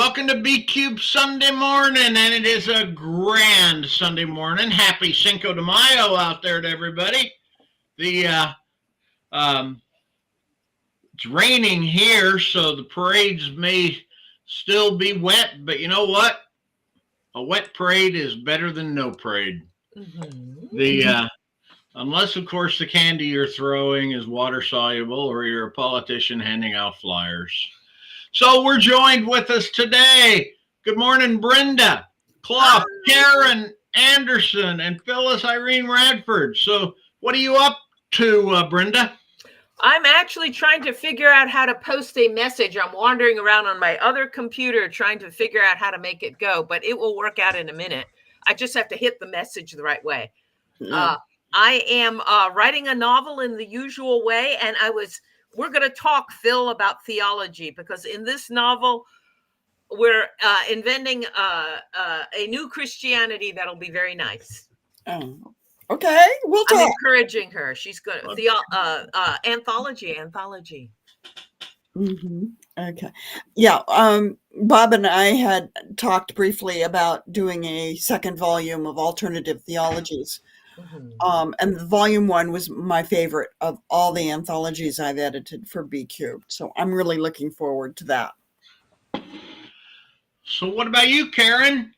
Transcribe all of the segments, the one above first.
welcome to B Cube Sunday morning, and it is a grand Sunday morning. Happy Cinco de Mayo out there to everybody. The um, it's raining here, so the parades may still be wet, but you know what? A wet parade is better than no parade. The unless, of course, the candy you're throwing is water soluble, or you're a politician handing out flyers. So we're joined with us today. Good morning, Brenda, Clough, Karen Anderson, and Phyllis Irene Radford. So what are you up to, Brenda? I'm actually trying to figure out how to post a message. I'm wandering around on my other computer trying to figure out how to make it go, but it will work out in a minute. I just have to hit the message the right way. I am writing a novel in the usual way, and we're going to talk, Phyl, about theology, because in this novel, we're inventing a new Christianity that'll be very nice. Oh, okay. We'll talk. I'm encouraging her. She's good. Anthology. Mm-hmm. Okay. Yeah. Bob and I had talked briefly about doing a second volume of alternative theologies. And volume 1 was my favorite of all the anthologies I've edited for B Cube. So I'm really looking forward to that. So what about you, Karen?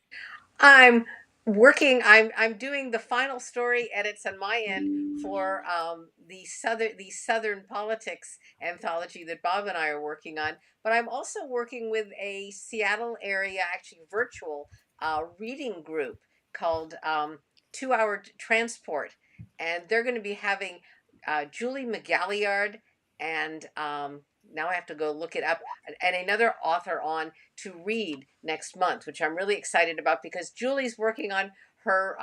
I'm doing the final story edits on my end for the Southern Politics anthology that Bob and I are working on. But I'm also working with a Seattle area, actually virtual reading group called 2 Hour Transport, and they're going to be having Julie McGalliard and now I have to go look it up, and another author on to read next month, which I'm really excited about because Julie's working on her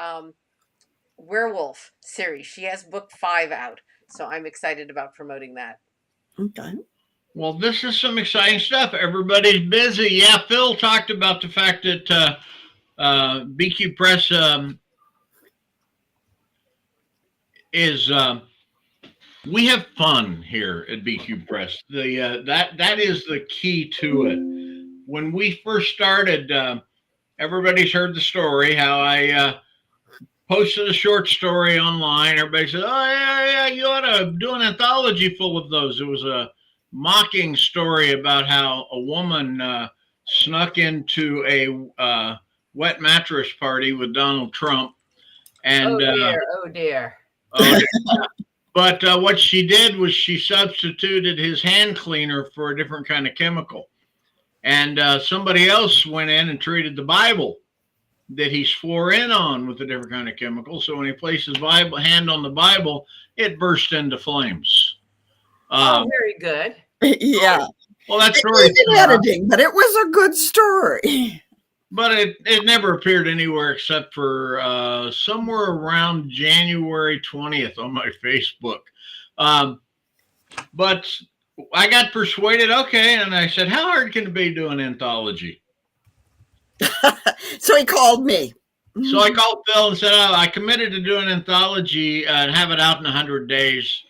werewolf series. She has book 5 out, so I'm excited about promoting that. Okay. Well, this is some exciting stuff. Everybody's busy. Yeah, Phyl talked about the fact that BQ Press is we have fun here at BQ Press. That is the key to it. When we first started, everybody's heard the story how I posted a short story online. Everybody said, "Oh yeah, you ought to do an anthology full of those." It was a mocking story about how a woman snuck into a wet mattress party with Donald Trump. And oh dear. But what she did was she substituted his hand cleaner for a different kind of chemical. And somebody else went in and treated the Bible that he swore in on with a different kind of chemical. So when he placed his hand on the Bible, it burst into flames. Very good. Yeah. Well, that's story editing, but it was a good story. But it never appeared anywhere except for somewhere around January 20th on my Facebook. But I got persuaded, okay, and I said, how hard can it be to do an anthology? So he called me. So I called Phyl and said, I committed to do an anthology and have it out in 100 days.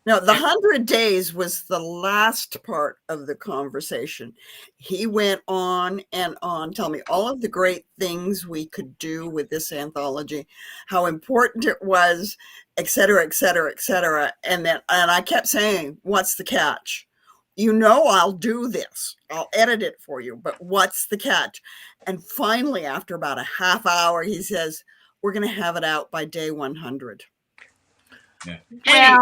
No, the 100 days was the last part of the conversation. He went on and on, telling me all of the great things we could do with this anthology, how important it was, et cetera, et cetera, et cetera. And I kept saying, what's the catch? You know, I'll do this. I'll edit it for you, but what's the catch? And finally, after about a half hour, he says, we're going to have it out by day 100. Yeah.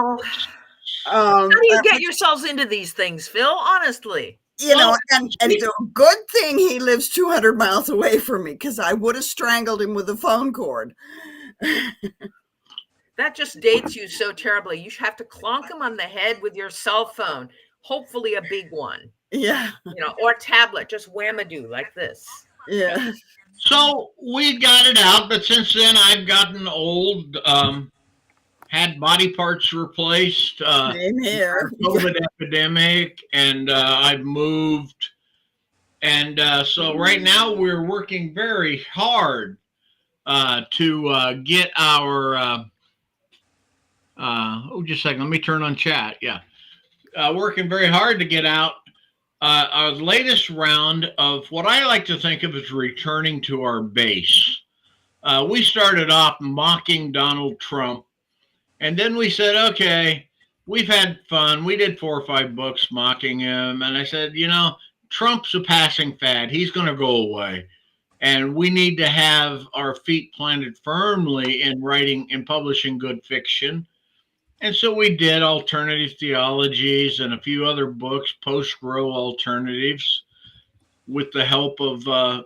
Well, how do you get yourselves into these things, Phyl? Honestly. You know, and it's a good thing he lives 200 miles away from me, because I would have strangled him with a phone cord. That just dates you so terribly. You have to clonk him on the head with your cell phone, hopefully a big one. Yeah. You know, or tablet, just whamadoo like this. Yeah. So we got it out, but since then I've gotten old, had body parts replaced, Same here. COVID epidemic, and I've moved. And so right now we're working very hard to get our, just a second, let me turn on chat. Yeah. Working very hard to get out our latest round of what I like to think of as returning to our base. We started off mocking Donald Trump, and then we said, okay, we've had fun. We did 4 or 5 books mocking him, and I said, Trump's a passing fad. He's going to go away. And we need to have our feet planted firmly in writing and publishing good fiction. And so we did alternative theologies and a few other books, post-grow alternatives, with the help of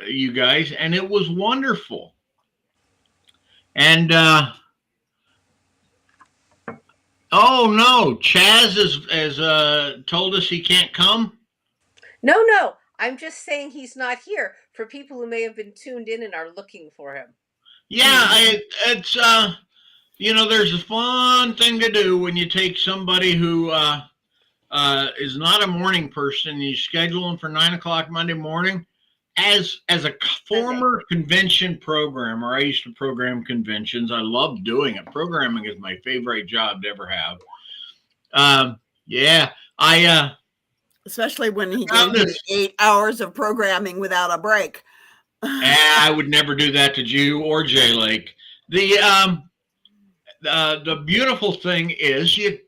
you guys, and it was wonderful. And oh no, Chaz has told us he can't come. No. I'm just saying he's not here for people who may have been tuned in and are looking for him. Yeah, it's there's a fun thing to do when you take somebody who is not a morning person and you schedule them for 9 o'clock Monday morning. As a former convention programmer, I used to program conventions. I love doing it. Programming is my favorite job to ever have. Yeah, especially when he gave you 8 hours of programming without a break. I would never do that to you or Jay Lake. The beautiful thing is you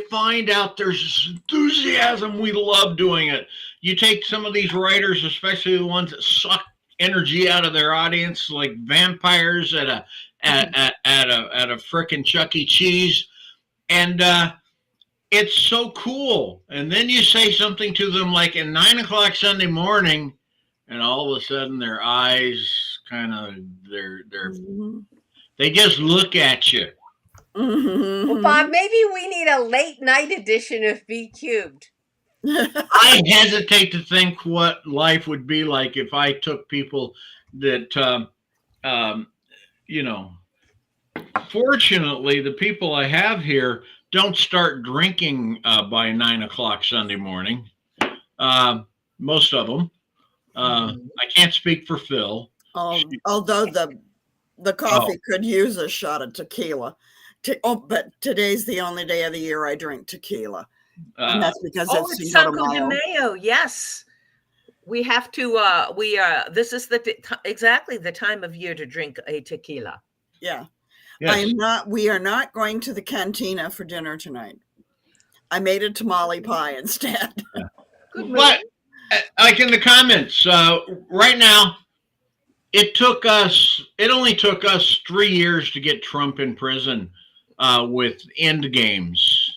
find out there's enthusiasm. We love doing it. You take some of these writers, especially the ones that suck energy out of their audience, like vampires at a frickin' Chuck E. Cheese, and it's so cool. And then you say something to them like at 9 o'clock Sunday morning, and all of a sudden their eyes they just look at you. Well, Bob, maybe we need a late night edition of V Cubed. I hesitate to think what life would be like if I took people that, fortunately, the people I have here don't start drinking by 9 o'clock Sunday morning. Most of them. I can't speak for Phyl. Although the coffee could use a shot of tequila. But today's the only day of the year I drink tequila. And that's because it's Cinco de Mayo. Yes, we have to. This is exactly the time of year to drink a tequila. Yeah, yes. We are not going to the cantina for dinner tonight. I made a tamale pie instead. But like in the comments right now, it only took us 3 years to get Trump in prison with end games.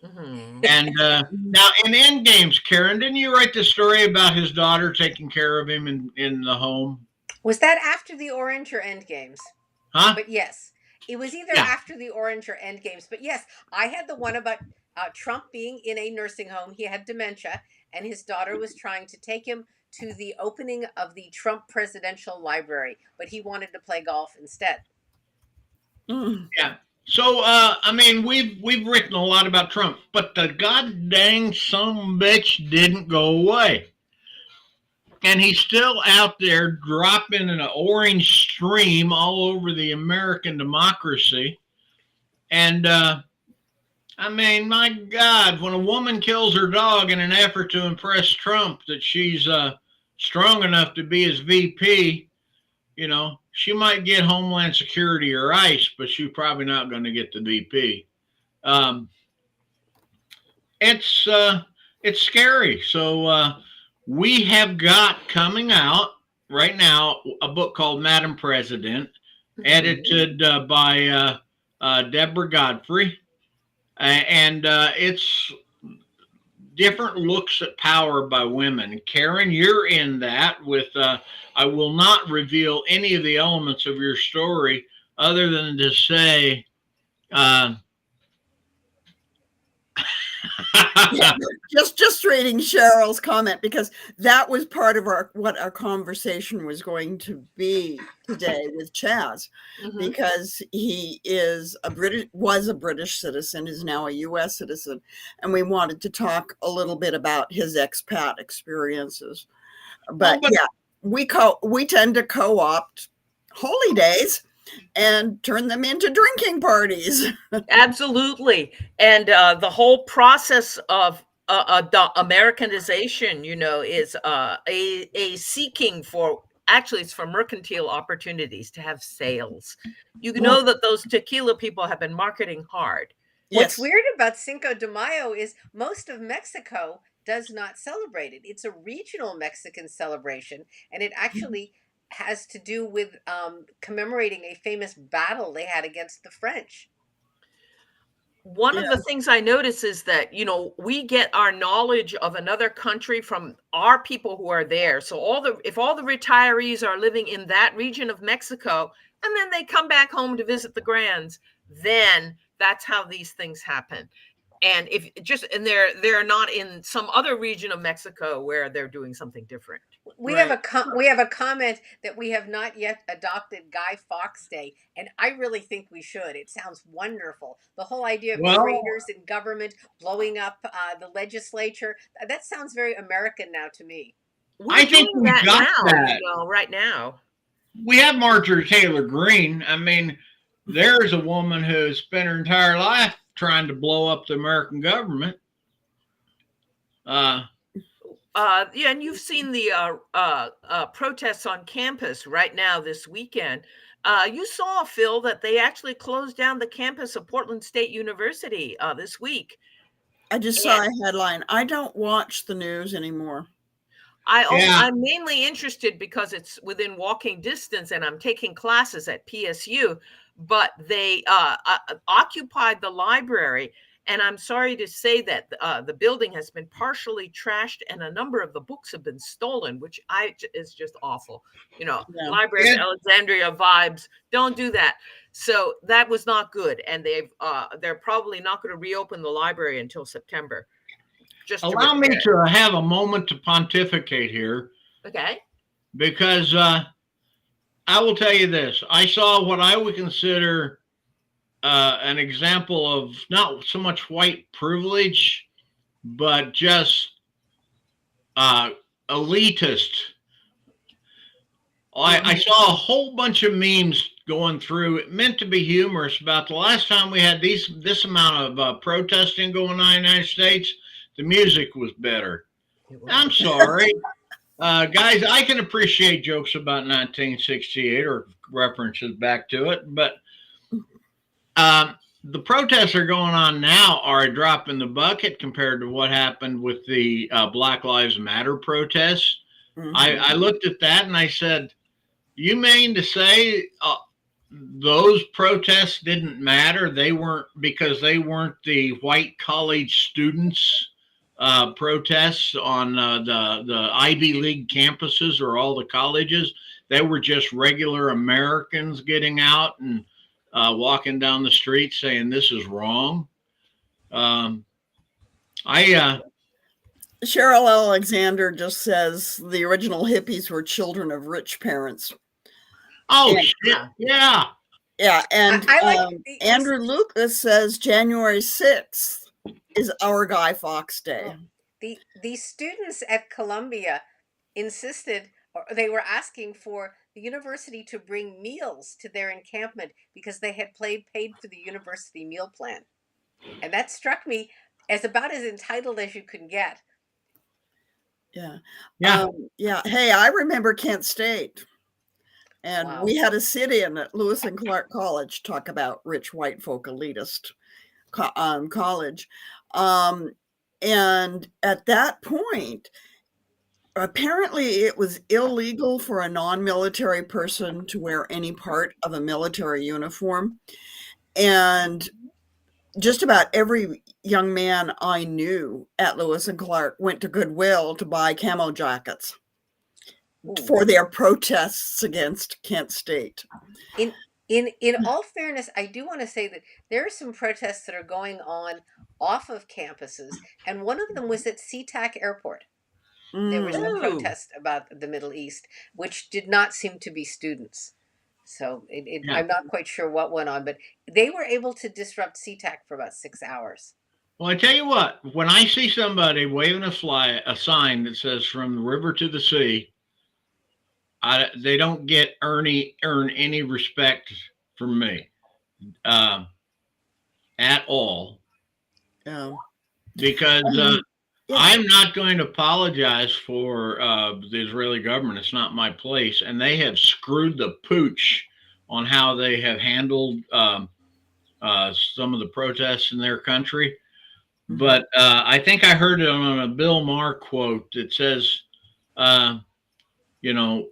Mm-hmm. And now in end games, Karen, didn't you write the story about his daughter taking care of him in the home? Was that after the Orange or End Games? Huh? But yes, it was either after the Orange or End Games. But yes, I had the one about Trump being in a nursing home. He had dementia, and his daughter was trying to take him to the opening of the Trump Presidential Library, but he wanted to play golf instead. Yeah. So, we've written a lot about Trump, but the god dang son bitch didn't go away. And he's still out there dropping an orange stream all over the American democracy. And, my God, when a woman kills her dog in an effort to impress Trump that she's strong enough to be his VP, she might get Homeland Security or ICE, but she's probably not going to get the VP. It's scary. So we have got coming out right now a book called Madam President, edited by Deborah Godfrey, and it's different looks at power by women. Karen, you're in that with, I will not reveal any of the elements of your story other than to say, just reading Cheryl's comment, because that was part of what our conversation was going to be today with Chaz, because he was a British citizen, is now a U.S. citizen, and we wanted to talk a little bit about his expat experiences. But we tend to co-opt holy days and turn them into drinking parties. Absolutely. And the whole process of the Americanization, is a seeking for, actually it's for mercantile opportunities to have sales. You know that those tequila people have been marketing hard. What's Yes. weird about Cinco de Mayo is most of Mexico does not celebrate it. It's a regional Mexican celebration, and it actually has to do with commemorating a famous battle they had against the French. One Yeah. of the things I notice is that, we get our knowledge of another country from our people who are there. So if all the retirees are living in that region of Mexico, and then they come back home to visit the grands, then that's how these things happen. And they're not in some other region of Mexico where they're doing something different. We Right. have a comment that we have not yet adopted Guy Fawkes Day, and I really think we should. It sounds wonderful. The whole idea of Well, traitors in government blowing up the legislature, that sounds very American now to me. We're I think doing we that got now, that. right now. We have Marjorie Taylor Greene. I mean, there's a woman who spent her entire life trying to blow up the American government. Yeah, and you've seen the protests on campus right now this weekend. You saw, Phil, that they actually closed down the campus of Portland State University this week. I just saw a headline. I don't watch the news anymore. I'm mainly interested because it's within walking distance, and I'm taking classes at PSU. But they occupied the library. And I'm sorry to say that the building has been partially trashed, and a number of the books have been stolen, which is just awful. Library of Alexandria vibes. Don't do that. So that was not good, and they're probably not going to reopen the library until September. Allow me to have a moment to pontificate here. Okay. Because I will tell you this: I saw what I would consider an example of not so much white privilege, but just elitist. I saw a whole bunch of memes going through. It meant to be humorous about the last time we had this amount of protesting going on in the United States. The music was better. I'm sorry. Guys, I can appreciate jokes about 1968 or references back to it, but the protests that are going on now are a drop in the bucket compared to what happened with the Black Lives Matter protests. Mm-hmm. I looked at that and I said, you mean to say those protests didn't matter? They weren't, because they weren't the white college students protests on the Ivy League campuses or all the colleges. They were just regular Americans getting out and walking down the street saying this is wrong. Cheryl Alexander just says the original hippies were children of rich parents. Oh, and, shit. Yeah. Yeah. And Andrew Lucas says January 6th is our Guy Fawkes Day. The students at Columbia insisted, or they were asking for the university to bring meals to their encampment because they had paid for the university meal plan. And that struck me as about as entitled as you can get. Yeah. Yeah. Hey, I remember Kent State. And we had a sit-in at Lewis and Clark College talk about rich white folk elitist college. And at that point, apparently it was illegal for a non-military person to wear any part of a military uniform. And just about every young man I knew at Lewis and Clark went to Goodwill to buy camo jackets for their protests against Kent State. In all fairness, I do want to say that there are some protests that are going on off of campuses, and one of them was at SeaTac Airport. There was a protest about the Middle East, which did not seem to be students. So I'm not quite sure what went on, but they were able to disrupt SeaTac for about 6 hours. Well, I tell you what, when I see somebody waving a sign that says "From the river to the sea," they don't earn any respect from me at all. Oh. Because I'm not going to apologize for the Israeli government. It's not my place, and they have screwed the pooch on how they have handled some of the protests in their country. But I think I heard it on a Bill Maher quote that says, uh, you know,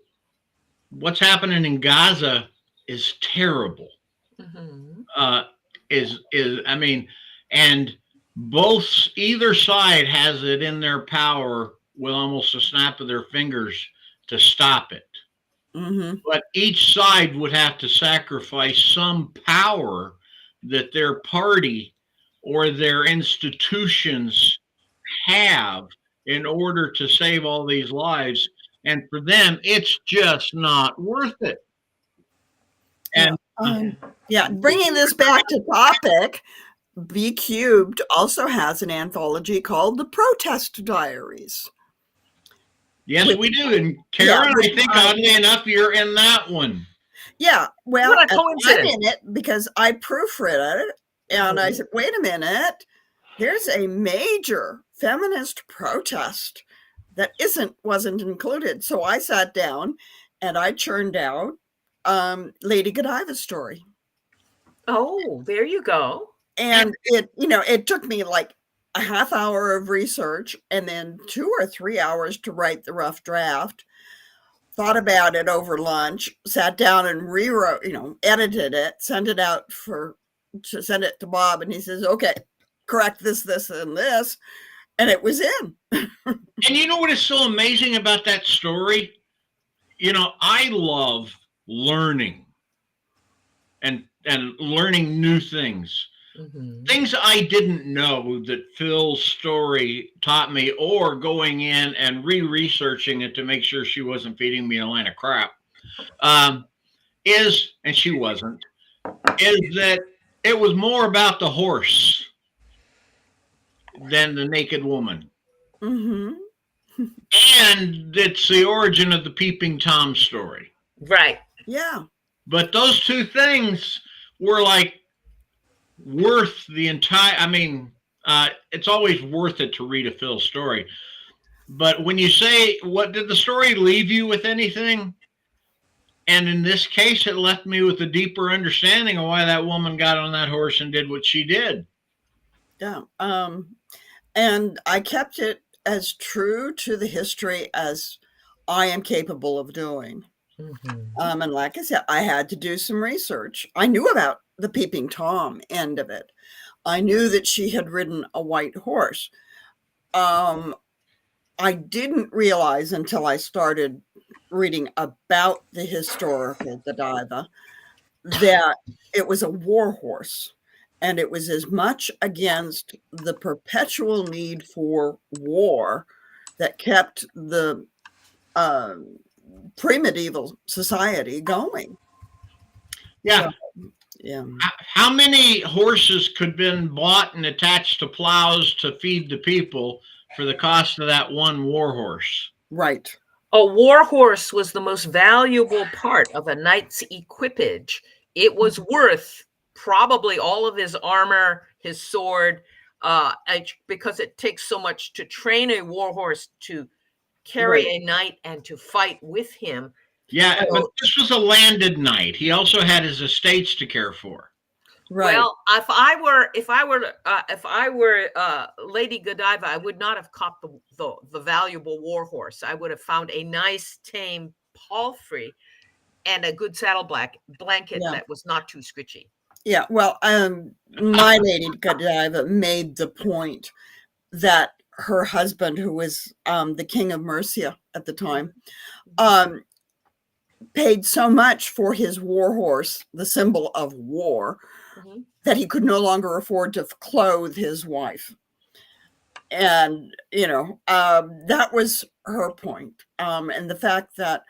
what's happening in Gaza is terrible. Mhm. Is I mean, and both either side has it in their power with almost a snap of their fingers to stop it. Mm-hmm. But each side would have to sacrifice some power that their party or their institutions have in order to save all these lives. And for them, it's just not worth it. Yeah. And Yeah. Bringing this back to topic, B Cubed also has an anthology called The Protest Diaries. yes, With- we do. And Yeah, Karen, with, I think oddly enough, you're in that one. Yeah, well, What a I'm coincidence. in it because I proofread it, and I said, wait a minute, here's a major feminist protest that wasn't included. So I sat down and I churned out Lady Godiva's story. Oh, there you go. And it took me like a half hour of research and then 2 or 3 hours to write the rough draft. Thought about it over lunch, sat down and rewrote, edited it, sent it out to send it to Bob, and he says, okay, correct this, and this, and it was in. And you know what is so amazing about that story? I love learning and learning new things. Mhm. Things I didn't know that Phil's story taught me, or going in and researching it to make sure she wasn't feeding me a line of crap, and she wasn't, is that it was more about the horse than the naked woman. Mm-hmm. And it's the origin of the Peeping Tom story. Right. Yeah. But those two things were like worth the entire, it's always worth it to read a Phil story. But when you say, what did the story leave you with anything? And in this case, it left me with a deeper understanding of why that woman got on that horse and did what she did. Yeah. And I kept it as true to the history as I am capable of doing. Mhm. And like I said, I had to do some research. I knew about the Peeping Tom end of it. I knew that she had ridden a white horse. I didn't realize until I started reading about the historical Godiva that it was a war horse, and it was as much against the perpetual need for war that kept the pre-medieval society going. Yeah. So, yeah. How many horses could have been bought and attached to plows to feed the people for the cost of that one war horse? Right. A war horse was the most valuable part of a knight's equipage. It was worth probably all of his armor, his sword, because it takes so much to train a war horse to carry Right. a knight and to fight with him. Yeah, So- but this was a landed knight. He also had his estates to care for. Right. Well, if I were Lady Godiva, I would not have caught the valuable war horse. I would have found a nice tame palfrey and a good saddle blanket Yeah. that was not too scritchy. Yeah. Well, my Lady Godiva made the point that her husband, who was the king of Mercia at the time, paid so much for his war horse, the symbol of war, Mhm. that he could no longer afford to clothe his wife. And, that was her point. And the fact that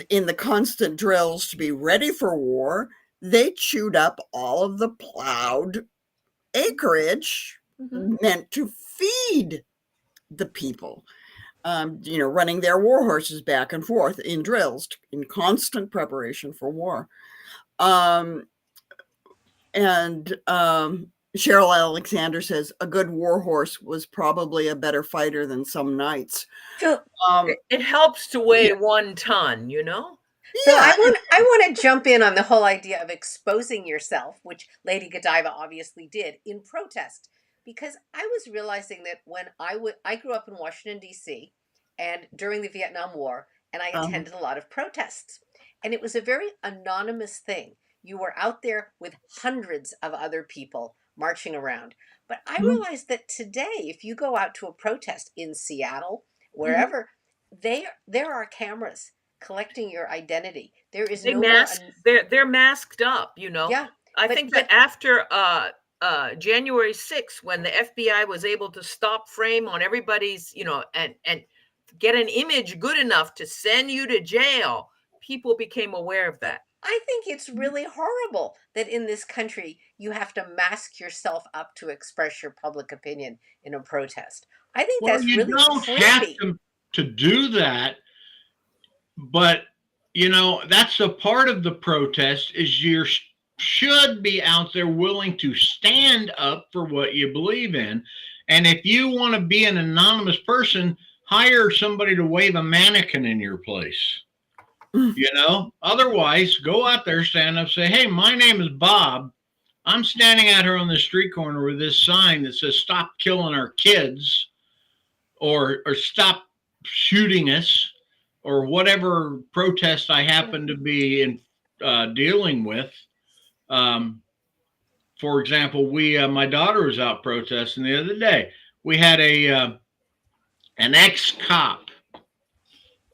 in the constant drills to be ready for war, they chewed up all of the plowed acreage Mhm. meant to feed the people. Running their war horses back and forth in drills in constant preparation for war. And Cheryl Alexander says a good war horse was probably a better fighter than some knights. Phil, It helps to weigh Yeah. 1 ton, you know? Phil, Yeah, I want to jump in on the whole idea of exposing yourself, which Lady Godiva obviously did in protest, because I was realizing that when I grew up in Washington D.C. and during the Vietnam War, and I attended a lot of protests, and it was a very anonymous thing. You were out there with hundreds of other people marching around. But I realized that today, if you go out to a protest in Seattle, wherever, there are cameras collecting your identity. There is They no more. mask. They're masked up, you know. Yeah, I but think that after January 6th, when the FBI was able to stop frame on everybody's, you know, and get an image good enough to send you to jail, people became aware of that. I think it's really horrible that in this country you have to mask yourself up to express your public opinion in a protest. I think Well, that's you really don't have creepy. to do that, but you know that's a part of the protest. Is you should be out there willing to stand up for what you believe in, and if you want to be an anonymous person, hire somebody to wave a mannequin in your place. You know, otherwise, go out there, stand up, say, "Hey, my name is Bob. I'm standing out here on the street corner with this sign that says stop killing our kids or stop shooting us or whatever protest I happen to be in dealing with." Um, for example, my daughter was out protesting the other day. We had an ex-cop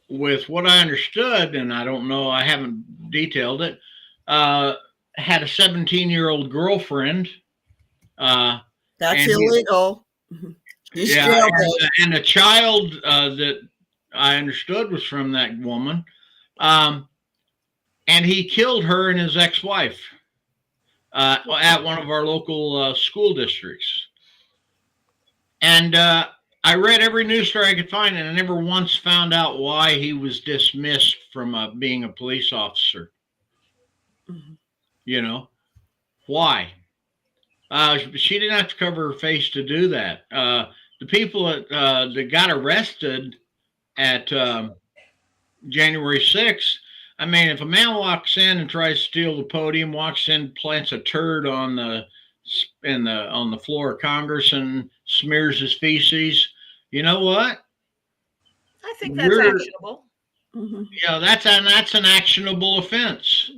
with what I understood, and I don't know, I haven't detailed it, uh, had a 17-year-old girlfriend. that's And illegal. He's yeah, jailbait. and a child that I understood was from that woman. Um, and he killed her and his ex-wife at one of our local school districts. And I read every news story I could find, and I never once found out why he was dismissed from being a police officer. You know, why? She didn't have to cover her face to do that. The people that got arrested at January 6th, I mean, if a man walks in and tries to steal the podium, walks in, plants a turd on the floor of Congress and smears his feces, you know what? I think that's You're actionable. that's an actionable offense.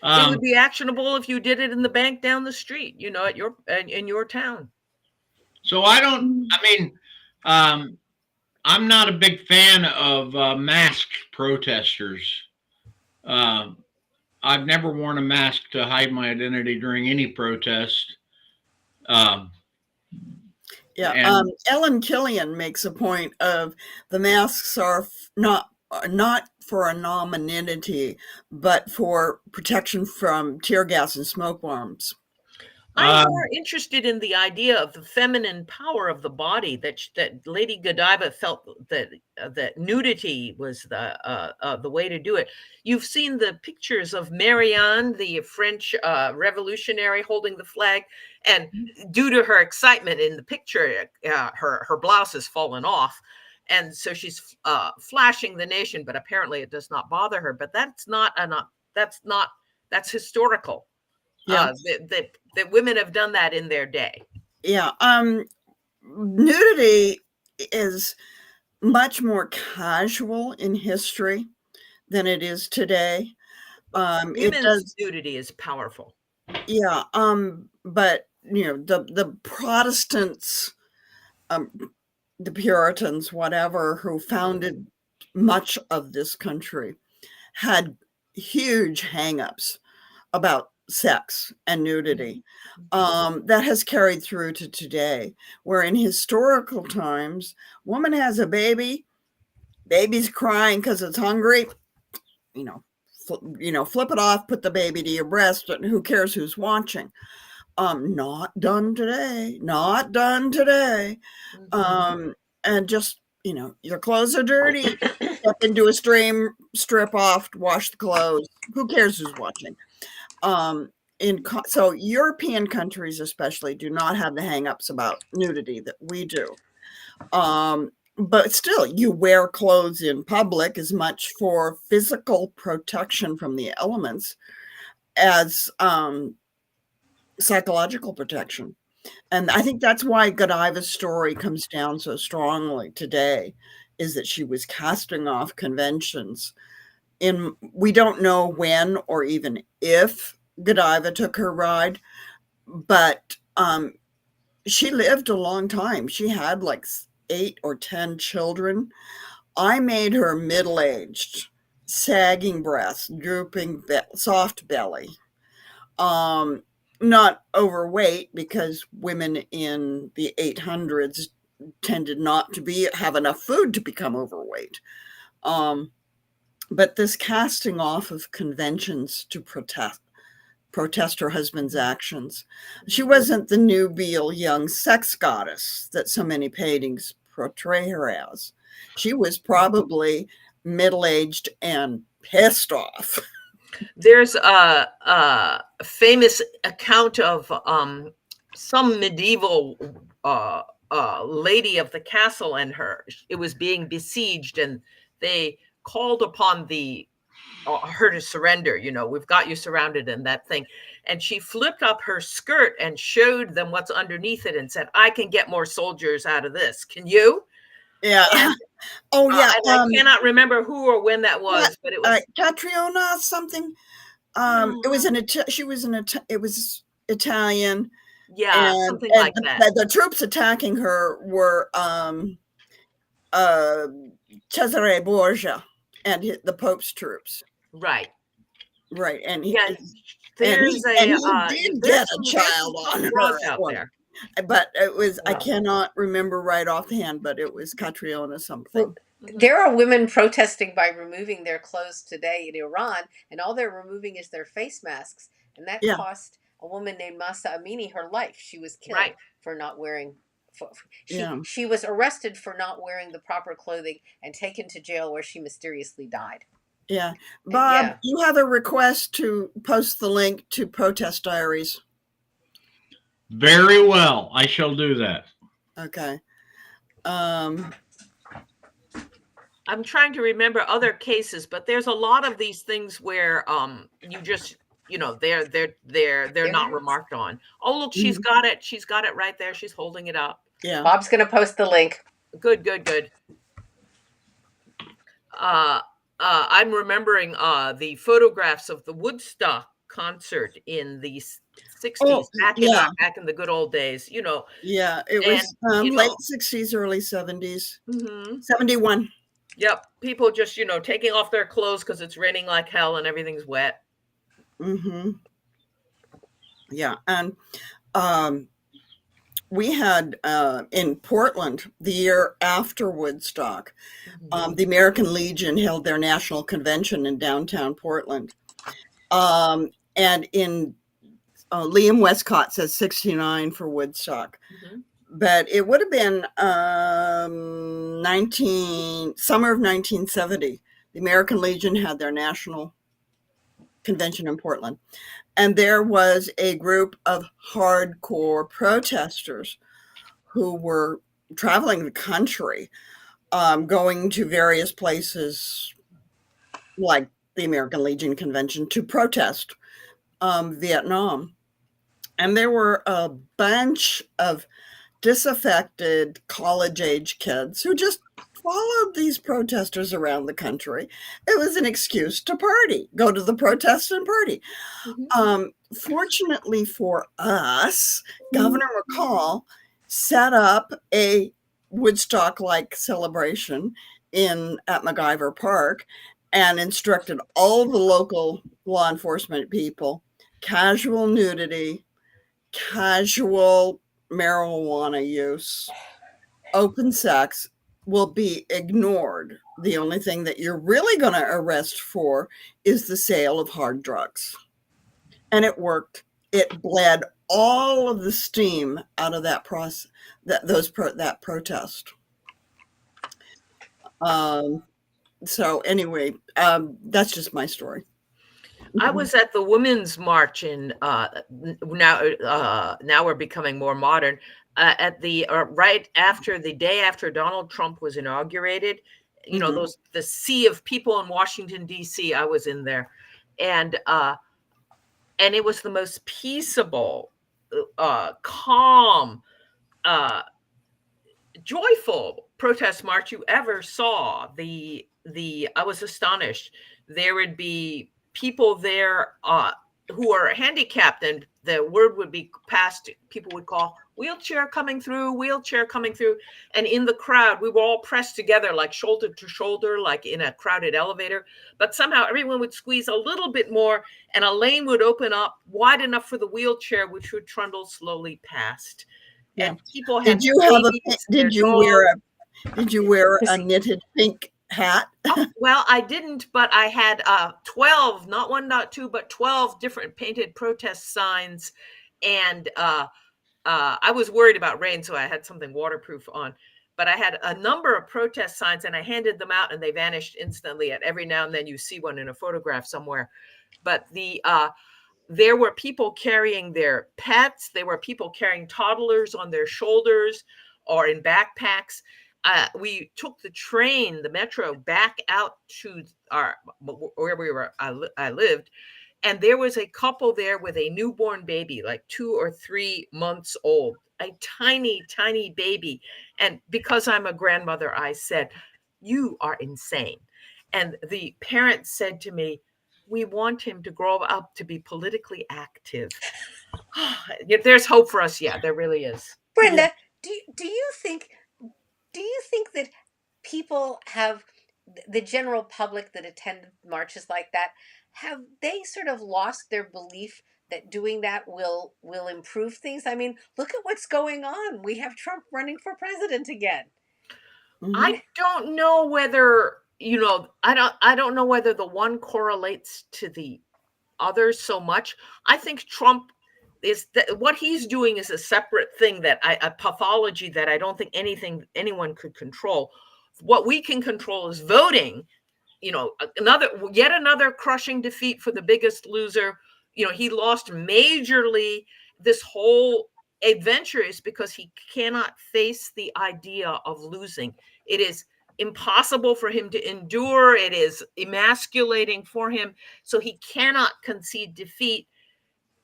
It would be actionable if you did it in the bank down the street, you know, at in your town. So I'm not a big fan of masked protesters. I've never worn a mask to hide my identity during any protest. Um, Yeah. and Ellen Killian makes a point of the masks are not for anonymity, but for protection from tear gas and smoke bombs. I'm more interested in the idea of the feminine power of the body that Lady Godiva felt that nudity was the way to do it. You've seen the pictures of Marianne, the French revolutionary, holding the flag, and due to her excitement in the picture, her blouse has fallen off, and so she's flashing the nation. But apparently, it does not bother her. But that's historical. Yeah. That women have done that in their day. Yeah. Nudity is much more casual in history than it is today. Women's nudity is powerful. Yeah. But you know, the Protestants, the Puritans, whatever, who founded much of this country, had huge hangups about sex and nudity. That has carried through to today, where in historical times, woman has a baby's crying because it's hungry, flip it off, put the baby to your breast, and who cares who's watching? Not done today. Not done today. And just, your clothes are dirty. Step into a stream, strip off, wash the clothes. Who cares who's watching? so European countries especially do not have the hang-ups about nudity that we do. But still, you wear clothes in public as much for physical protection from the elements as psychological protection. And I think that's why Godiva's story comes down so strongly today, is that she was casting off conventions. We don't know when or even if Godiva took her ride, but she lived a long time. She had like 8 or 10 children. I made her middle-aged, sagging breasts, drooping, soft belly. Not overweight, because women in the 800s tended not to have enough food to become overweight. But this casting off of conventions to protest her husband's actions. She wasn't the nubile young sex goddess that so many paintings portray her as. She was probably middle-aged and pissed off. There's a famous account of some medieval lady of the castle and it was being besieged, and they called upon her to surrender. We've got you surrounded, and that thing. And she flipped up her skirt and showed them what's underneath it and said, "I can get more soldiers out of this. Can you?" Yeah. And, oh yeah. I cannot remember who or when that was, but it was Catriona something. It was it was Italian. Yeah, something like that. The troops attacking her were Cesare Borgia and the Pope's troops. Right. And he did get a child on her out there. But it was, I cannot remember right offhand, but it was Catriona something. There are women protesting by removing their clothes today in Iran, and all they're removing is their face masks. And that cost a woman named Masa Amini her life. She was killed for not wearing. She was arrested for not wearing the proper clothing and taken to jail, where she mysteriously died. Yeah. Bob, you have a request to post the link to Protest Diaries. Very well. I shall do that. Okay. I'm trying to remember other cases, but there's a lot of these things where you just, they're not remarked on. Oh, look, she's got it. She's got it right there. She's holding it up. Yeah. Bob's going to post the link. Good. I'm remembering the photographs of the Woodstock concert in the 60s, back in the good old days, Yeah, it was late 60s, early 70s. 71. Yep. People just, taking off their clothes because it's raining like hell and everything's wet. Yeah. And we had in Portland the year after Woodstock, the American Legion held their national convention in downtown Portland. And in Liam Westcott says 69 for Woodstock. But it would have been summer of 1970. The American Legion had their national convention in Portland. And there was a group of hardcore protesters who were traveling the country, going to various places like the American Legion convention to protest Vietnam. And there were a bunch of disaffected college-age kids who just followed these protesters around the country. It was an excuse to party, go to the protest and party. Fortunately for us, Governor McCall set up a Woodstock-like celebration at MacIver Park and instructed all the local law enforcement people, casual nudity, casual marijuana use, open sex will be ignored. The only thing that you're really going to arrest for is the sale of hard drugs. And it worked. It bled all of the steam out of that process, that protest. So anyway, that's just my story. I was at the Women's March in now we're becoming more modern. At the right after the day after Donald Trump was inaugurated, you know, Mhm. the sea of people in Washington D.C. I was in there, and it was the most peaceable, calm, uh, joyful protest march you ever saw. The I was astonished. There would be people there who are handicapped, and the word would be passed. People would call wheelchair coming through, wheelchair coming through, and in the crowd we were all pressed together like shoulder to shoulder, like in a crowded elevator. But somehow everyone would squeeze a little bit more, and a lane would open up wide enough for the wheelchair, which would trundle slowly past. Yeah. And people had Did their you have a babies, their did you wear dogs. did you wear a Chrissy. knitted pink hat? Oh, well, I didn't, but I had 12, not one, not two, but 12 different painted protest signs. And I was worried about rain, so I had something waterproof on. But I had a number of protest signs, and I handed them out, and they vanished instantly. At every now and then, you see one in a photograph somewhere. But there were people carrying their pets. There were people carrying toddlers on their shoulders or in backpacks. We took the train, the metro, back out to where we were. I lived, and there was a couple there with a newborn baby, like 2 or 3 months old, a tiny, tiny baby. And because I'm a grandmother, I said, "You are insane." And the parent said to me, "We want him to grow up to be politically active." There's hope for us. Yeah, there really is. Brenda, do you think that people have the general public that attend marches like that, have they sort of lost their belief that doing that will improve things? I mean, look at what's going on. We have Trump running for president again. Mhm. I don't know whether, I don't know whether the one correlates to the other so much. I think Trump is that what he's doing is a separate thing, a pathology that I don't think anyone could control. What we can control is voting. Yet another crushing defeat for the biggest loser. He lost majorly. This whole adventure is because he cannot face the idea of losing. It is impossible for him to endure. It is emasculating for him. So he cannot concede defeat.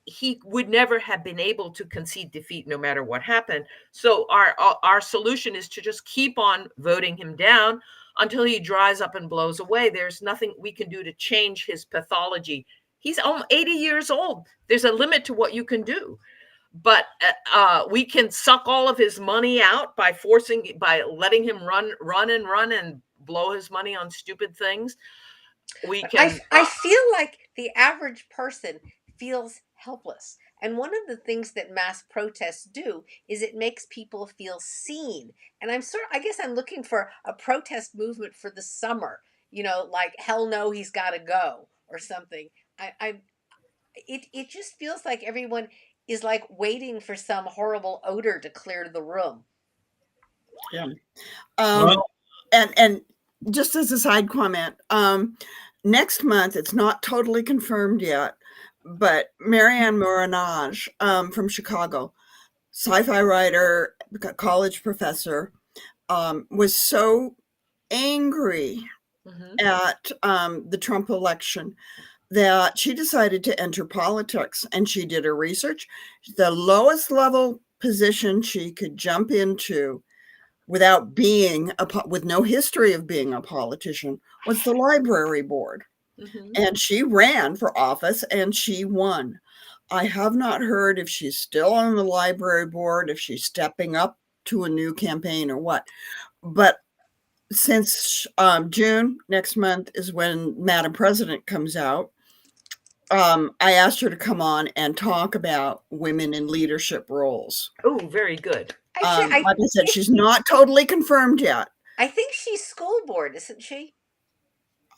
He would never have been able to concede defeat no matter what happened. So our solution is to just keep on voting him down until he dries up and blows away. There's nothing we can do to change his pathology. He's 80 years old. There's a limit to what you can do. But we can suck all of his money out by letting him run and blow his money on stupid things. We But can. I feel like the average person feels helpless. And one of the things that mass protests do is it makes people feel seen. And I guess I'm looking for a protest movement for the summer, like hell no, he's got to go or something. It just feels like everyone is like waiting for some horrible odor to clear the room. Yeah. Well, And just as a side comment, next month, it's not totally confirmed yet, but Marianne Morinage from Chicago, sci-fi writer, college professor, was so angry Mhm. at the Trump election that she decided to enter politics, and she did her research. The lowest level position she could jump into without being with no history of being a politician was the library board. Mhm. And she ran for office and she won. I have not heard if she's still on the library board, if she's stepping up to a new campaign or what. But since June next month is when Madam President comes out, I asked her to come on and talk about women in leadership roles. Oh, very good. Actually, Like I said, she's not totally confirmed yet. I think she's school board, isn't she?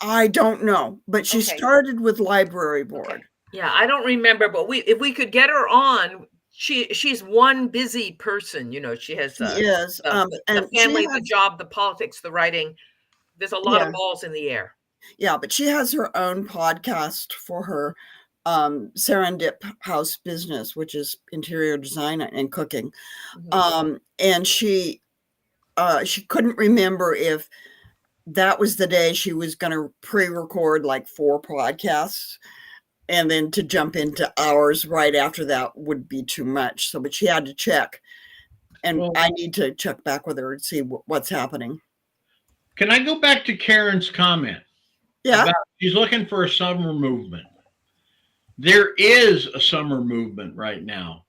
I don't know, but she Okay. started with library Okay. board. Yeah, I don't remember, but if we could get her on, she's one busy person. She has She is, the and she family, the has, job, the politics, the writing. There's a lot yeah, of balls in the air. Yeah, but she has her own podcast for her Serendip House business, which is interior design and cooking. And she couldn't remember if that was the day she was going to pre-record like 4 podcasts, and then to jump into ours right after that would be too much. So, but she had to check, and I need to check back with her and see what's happening. Can I go back to Karen's comment? Yeah. About she's looking for a summer movement. There is a summer movement right now.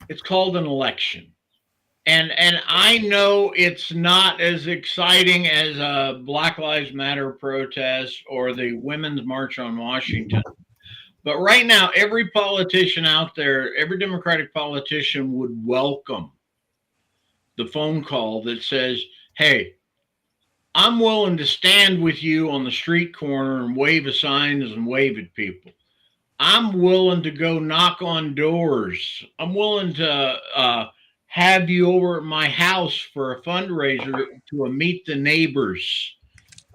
It's called an election. And I know it's not as exciting as a Black Lives Matter protest or the Women's March on Washington. But right now, every politician out there, every Democratic politician would welcome the phone call that says, hey, I'm willing to stand with you on the street corner and wave a signs and wave at people. I'm willing to go knock on doors. I'm willing to have you over at my house for a fundraiser to a Meet the Neighbors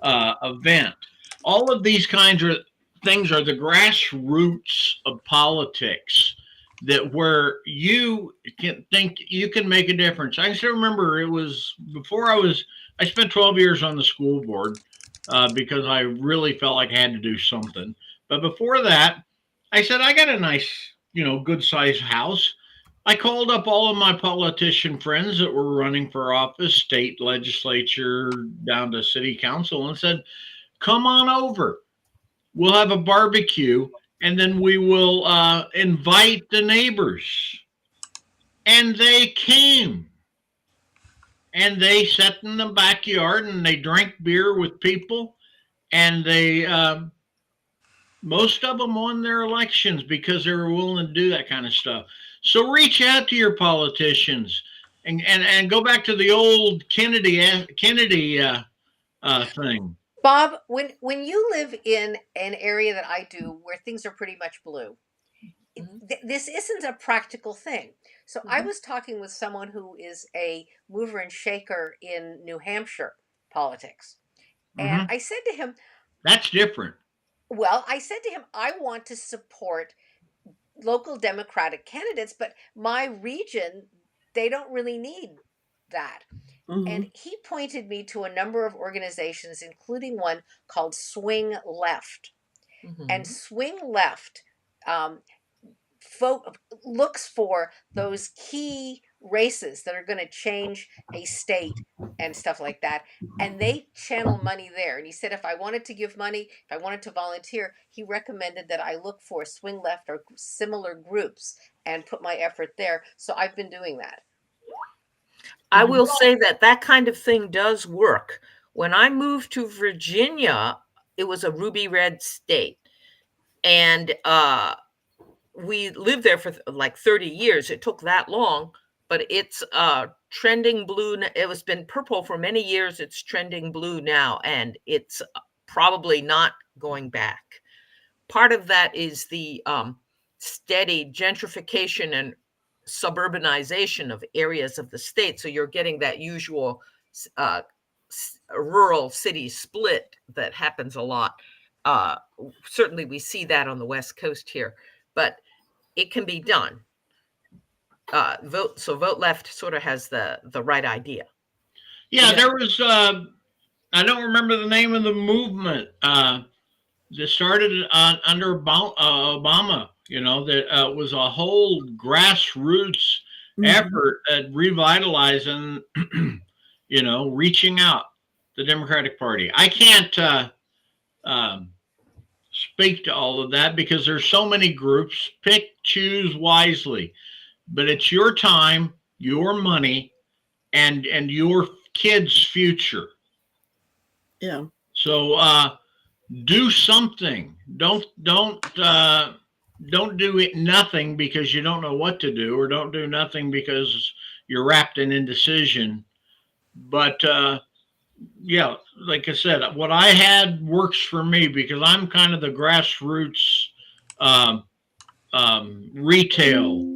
event. All of these kinds of things are the grassroots of politics, that where you can think you can make a difference. I still remember it was before I spent 12 years on the school board because I really felt like I had to do something. But before that, I said, I got a nice, good sized house. I called up all of my politician friends that were running for office, state legislature, down to city council, and said, come on over. We'll have a barbecue, and then we will invite the neighbors. And they came. And they sat in the backyard and they drank beer with people. And they, most of them won their elections because they were willing to do that kind of stuff. So reach out to your politicians and go back to the old Kennedy thing. Bob, when you live in an area that I do where things are pretty much blue, this isn't a practical thing. So I was talking with someone who is a mover and shaker in New Hampshire politics. And I said to him, that's different. Well, I said to him, I want to support local Democratic candidates, but my region, they don't really need that. And he pointed me to a number of organizations, including one called Swing Left. And Swing Left looks for those key races that are going to change a state and stuff like that, and they channel money there. And he said if I wanted to give money, if I wanted to volunteer, he recommended that I look for Swing Left or similar groups and put my effort there. So I've been doing that. I will say that kind of thing does work. When I moved to Virginia, it was a ruby red state, and we lived there for like 30 years. It took that long, but it's trending blue. It has been purple for many years. It's trending blue now, and it's probably not going back. Part of that is the steady gentrification and suburbanization of areas of the state. So you're getting that usual rural city split that happens a lot. Certainly we see that on the West Coast here, but it can be done. Vote Left sort of has the right idea. Yeah, there was, I don't remember the name of the movement that started under Obama, that was a whole grassroots effort at revitalizing, reaching out the Democratic Party. I can't speak to all of that because there's so many groups. Choose wisely, but it's your time, your money, and your kids' future. Yeah. So do something. Don't do nothing because you don't know what to do, or don't do nothing because you're wrapped in indecision. But yeah, like I said, what I had works for me because I'm kind of the grassroots retail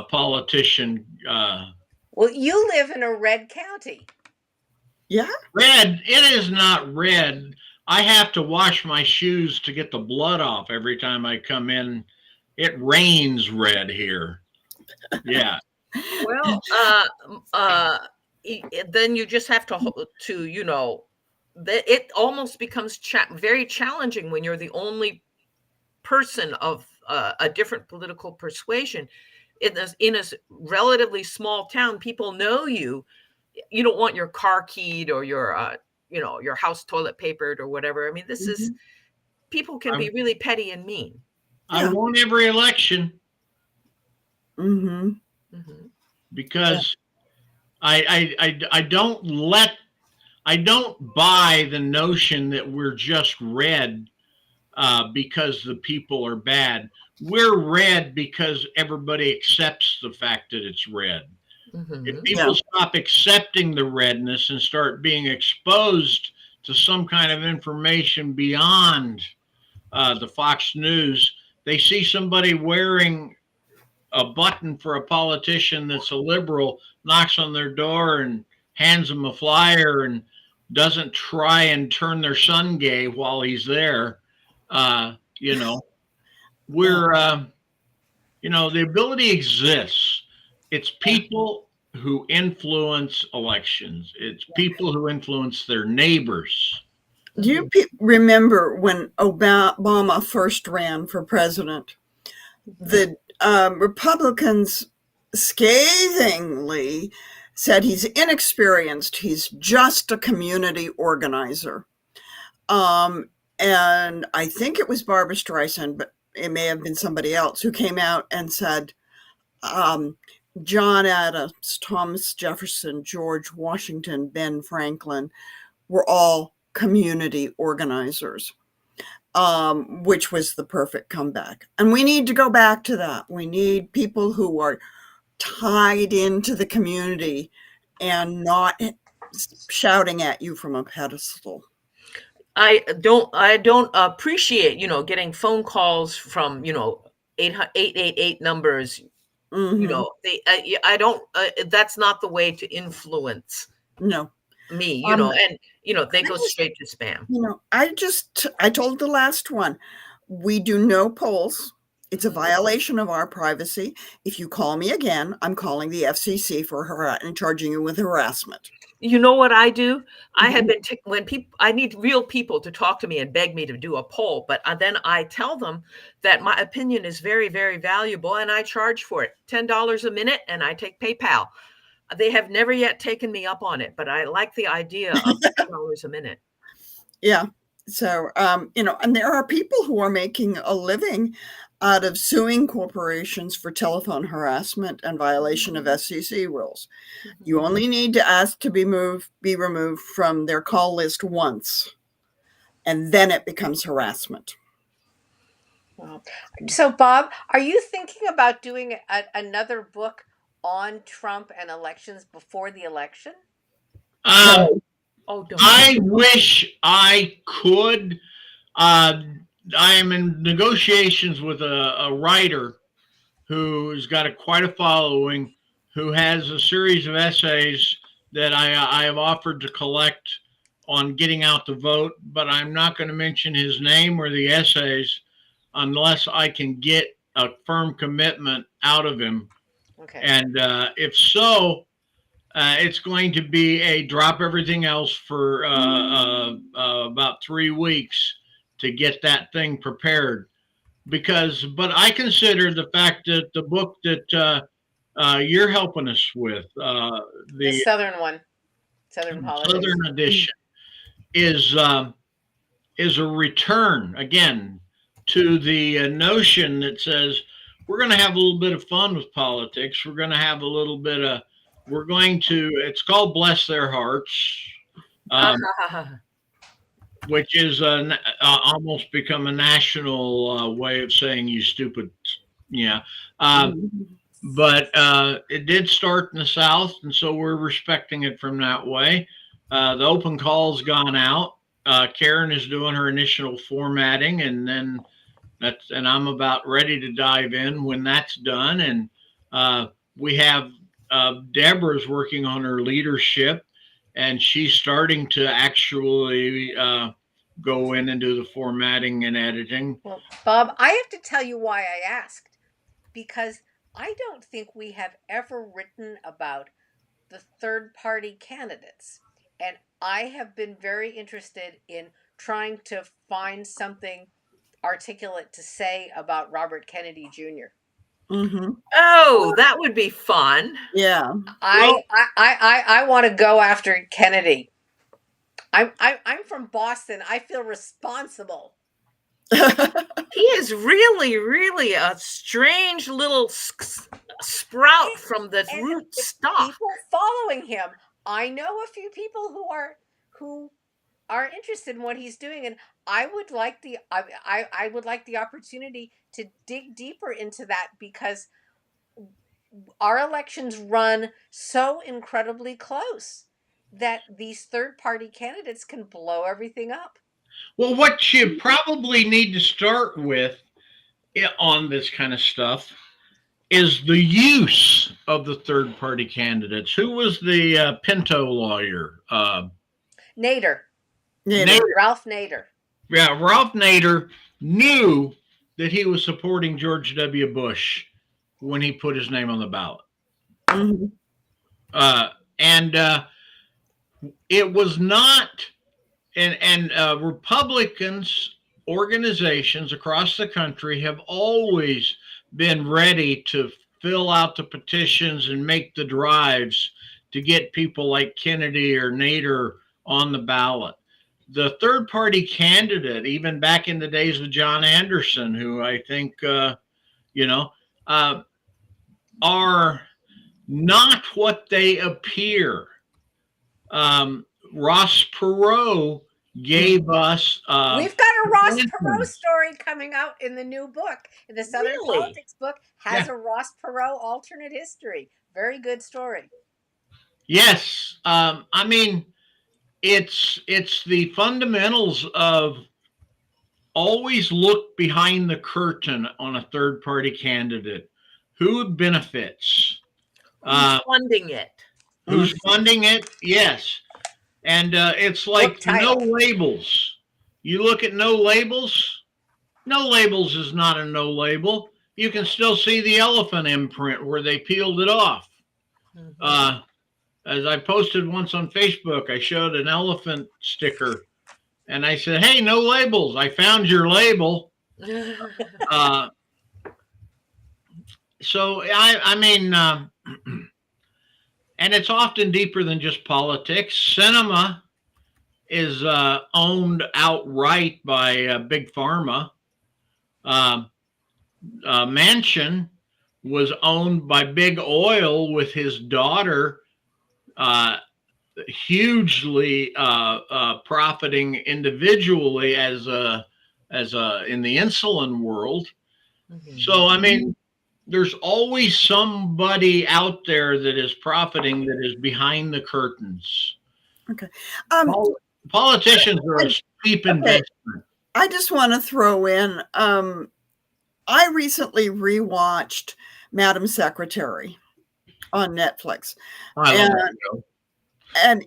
politician. Well, you live in a red county. Yeah. Red. It is not red. I have to wash my shoes to get the blood off every time I come in. It rains red here. Yeah. Well, then you just have to that it almost becomes very challenging when you're the only person of a different political persuasion in a relatively small town. People know you. You don't want your car keyed or your house toilet papered or whatever. I mean, this is people can be really petty and mean. I won every election Mm-hmm. because I don't buy the notion that we're just red because the people are bad. We're red because everybody accepts the fact that it's red. If people stop accepting the redness and start being exposed to some kind of information beyond the Fox News, they see somebody wearing a button for a politician that's a liberal, knocks on their door and hands them a flyer and doesn't try and turn their son gay while he's there. You know, we're, the ability exists. It's people who influence elections. It's people who influence their neighbors. Do you remember when Obama first ran for president? The Republicans scathingly said he's inexperienced. He's just a community organizer. And I think it was Barbara Streisand, but it may have been somebody else who came out and said, John Adams, Thomas Jefferson, George Washington, Ben Franklin were all community organizers, which was the perfect comeback. And we need to go back to that. We need people who are tied into the community and not shouting at you from a pedestal. I don't appreciate, getting phone calls from, 888 numbers. I don't, that's not the way to influence me, and they go straight to spam. I told the last one, we do no polls. It's a violation of our privacy. If you call me again, I'm calling the FCC and charging you with harassment. You know what I do? I have been when I need real people to talk to me and beg me to do a poll, but then I tell them that my opinion is very, very valuable and I charge for it $10 a minute, and I take PayPal. They have never yet taken me up on it, but I like the idea of $10 a minute. Yeah. So, and there are people who are making a living out of suing corporations for telephone harassment and violation of FCC rules. You only need to ask to be removed from their call list once, and then it becomes harassment. Wow. So, Bob, are you thinking about doing another book on Trump and elections before the election? I wish I could. I am in negotiations with a writer who's got quite a following, who has a series of essays that I have offered to collect on getting out the vote, but I'm not going to mention his name or the essays unless I can get a firm commitment out of him. Okay. And if so, it's going to be a drop everything else for about 3 weeks to get that thing prepared. But I consider the fact that the book that you're helping us with, the Southern one, Southern Politics, Southern edition, is a return again to the notion that says we're going to have a little bit of fun with politics. We're going to have a little bit of. It's called Bless Their Hearts, which is almost become a national way of saying you stupid. Yeah. But it did start in the South, and so we're respecting it from that way. The open call's gone out. Karen is doing her initial formatting, and then I'm about ready to dive in when that's done. And we have Deborah's working on her leadership, and she's starting to actually go in and do the formatting and editing. Well, Bob, I have to tell you why I asked, because I don't think we have ever written about the third party candidates. And I have been very interested in trying to find something articulate to say about Robert Kennedy Jr. Mm-hmm. Oh, that would be fun. Yeah. I want to go after Kennedy. I'm from Boston. I feel responsible. He is really, really a strange little sprout from the And root the stock. people following him. I know a few people who are interested in what he's doing, and I would like I would like the opportunity to dig deeper into that, because our elections run so incredibly close that these third party candidates can blow everything up. Well, what you probably need to start with on this kind of stuff is the use of the third party candidates. Who was the Pinto lawyer? Nader. Yeah. Ralph Nader. Yeah, Ralph Nader knew that he was supporting George W. Bush when he put his name on the ballot. Mm-hmm. And it was not, and Republicans organizations across the country have always been ready to fill out the petitions and make the drives to get people like Kennedy or Nader on the ballot. The third party candidate, even back in the days of John Anderson, who I think, are not what they appear. Ross Perot gave us. We've got a Ross Perot story coming out in the new book. The Southern Politics book has a Ross Perot alternate history. Very good story. Yes. I mean, it's the fundamentals of always look behind the curtain on a third party candidate. Who benefits? Who's funding it? Who's funding it? Yes. And it's like no labels. You look at no labels. No labels is not a no label. You can still see the elephant imprint where they peeled it off. Mm-hmm. As I posted once on Facebook, I showed an elephant sticker and I said, "Hey, no labels. I found your label." So I mean, and it's often deeper than just politics. Cinema is owned outright by big pharma. Manchin was owned by big oil, with his daughter hugely profiting individually as a in the insulin world. Mm-hmm. So I mean, there's always somebody out there that is profiting, that is behind the curtains. Okay. Politicians are a cheap investment. I just want to throw in, I recently rewatched Madam Secretary on Netflix. And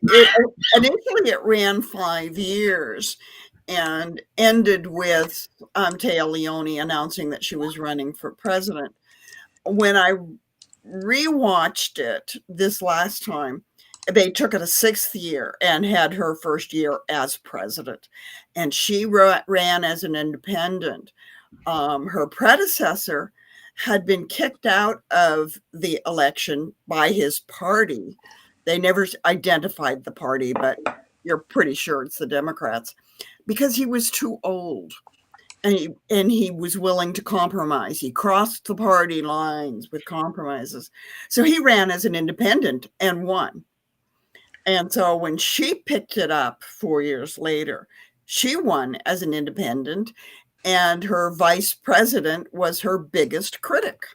initially it ran 5 years and ended with Taya Leone announcing that she was running for president. When I rewatched it this last time, they took it a 6th year and had her first year as president. And she ran as an independent. Her predecessor had been kicked out of the election by his party. They never identified the party, but you're pretty sure it's the Democrats, because he was too old. And he was willing to compromise. He crossed the party lines with compromises. So he ran as an independent and won. And so when she picked it up 4 years later, she won as an independent, and her vice president was her biggest critic.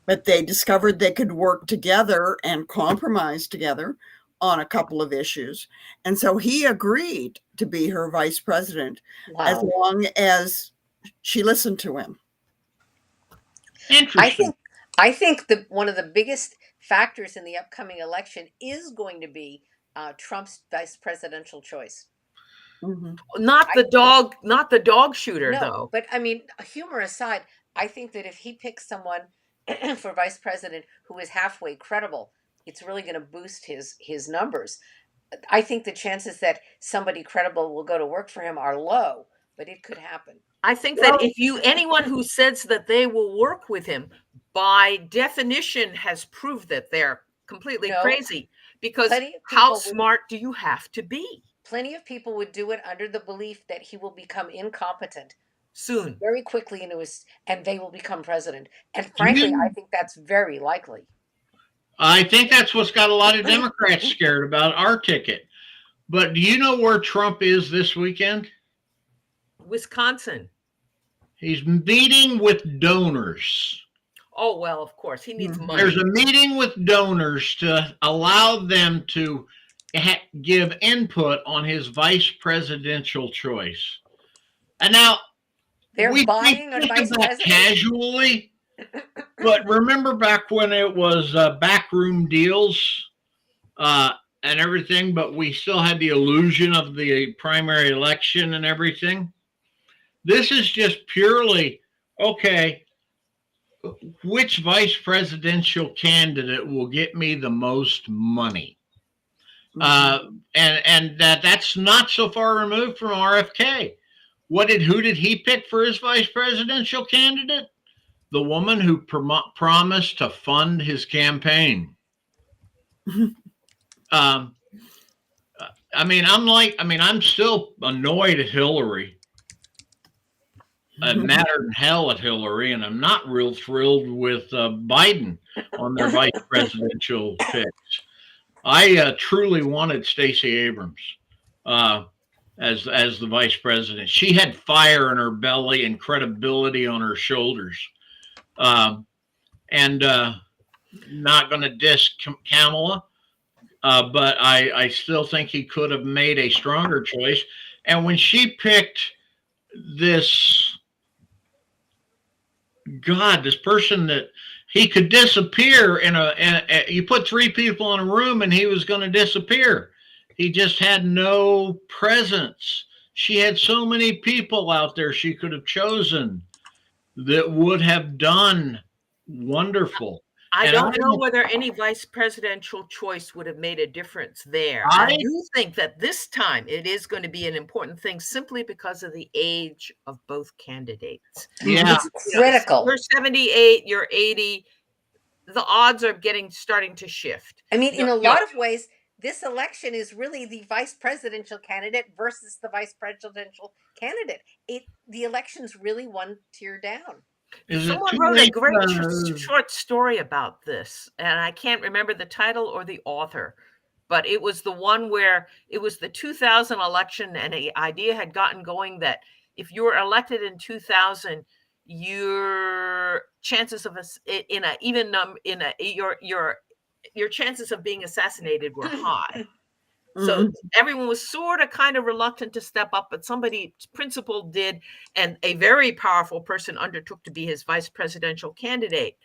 But they discovered they could work together and compromise together on a couple of issues. And so he agreed to be her vice president. Wow. As long as she listened to him. Interesting. I think one of the biggest factors in the upcoming election is going to be Trump's vice presidential choice. Mhm. Not the dog shooter No, though. but I mean, humor aside, I think that if he picks someone for vice president who is halfway credible, it's really going to boost his numbers. I think the chances that somebody credible will go to work for him are low, but it could happen. I think that anyone who says that they will work with him, by definition, has proved that they're completely No, crazy. Because plenty of how people would smart do you have to be? plenty of people would do it under the belief that he will become incompetent Soon. very quickly and they will become president. And Do frankly, I you? think that's very likely. I think that's what's got a lot of Democrats scared about our ticket. But do you know where Trump is this weekend? Wisconsin. He's meeting with donors. Oh, well, of course. He needs money. There's a meeting with donors to allow them to give input on his vice presidential choice. And now They're buying think a vice of that president. casually, but remember back when it was backroom deals and everything, but we still had the illusion of the primary election and everything. This is just purely, okay, which vice presidential candidate will get me the most money? And that's not so far removed from RFK. Who did he pick for his vice presidential candidate? The woman who promised to fund his campaign. I'm still annoyed at Hillary. I'm madder than hell at Hillary, and I'm not real thrilled with Biden on their vice presidential picks. I truly wanted Stacey Abrams as the vice president. She had fire in her belly and credibility on her shoulders, and not going to diss Kamala, but I still think he could have made a stronger choice. And when she picked this person that he could disappear you put three people in a room and he was going to disappear. He just had no presence. She had so many people out there she could have chosen that would have done wonderful. I don't know whether any vice presidential choice would have made a difference there. I do think that this time it is going to be an important thing simply because of the age of both candidates. Yeah. It's critical. You're 78, you're 80. The odds are starting to shift. I mean, in a lot of ways, this election is really the vice presidential candidate versus the vice presidential candidate. The election's really one tier down. Someone wrote a great short story about this, and I can't remember the title or the author, but it was the one where it was the 2000 election, and an idea had gotten going that if you were elected in 2000, your chances of your chances of being assassinated were high. So everyone was sort of kind of reluctant to step up, but somebody's principal did, and a very powerful person undertook to be his vice presidential candidate.